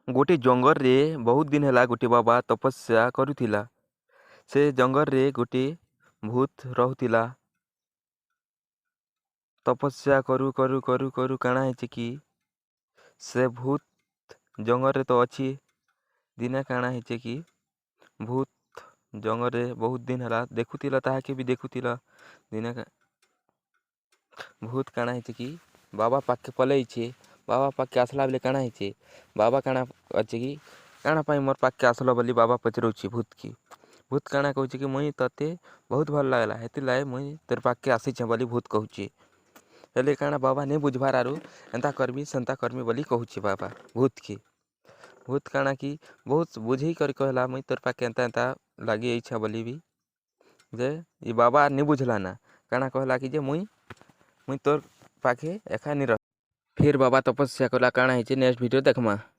गोटे जंगल रे बहुत दिन है गोटे बाबा तपस्या करुला। से जंगल रे गोटे भूत रहूला। तपस्या करू करू करू करू काଣା है कि से भूत जंगल रे तो अच्छी दिने काଣା है कि भूत जंगल रे बहुत दिन है देखुला ताके भी देखुला। दिने भूत काଣା है कि बाबा पाखे पलैछे। बाबा पाखे आसला बेले काଣା है बाबा काଣା अच्छे कि काଣା पाई मोर पाखे आसल बोली बाबा पचरौची भूत की। भूत काଣା कहूँ कि मुई तते बहुत भल लगला हेती लाए मुई तेर पाखे आसीछे बोली भूत कहूँ। हेले काଣା बाबा नहीं बुझबार आरु एंता करमी सेंता करमी बोली कहूँ बाबा भूत की। भूत काଣା कि बहुत बुझे कर कहला मुई तोर पाखे एंता एंता लगी इच्छा बोली भी जे ये बाबा नहीं बुझला ना। काଣା कहला कि जे मुई तोर पाखे एखा नहीं रह। फिर बाबा तपस्या कला काଣା है नेक्स्ट वीडियो देखमा।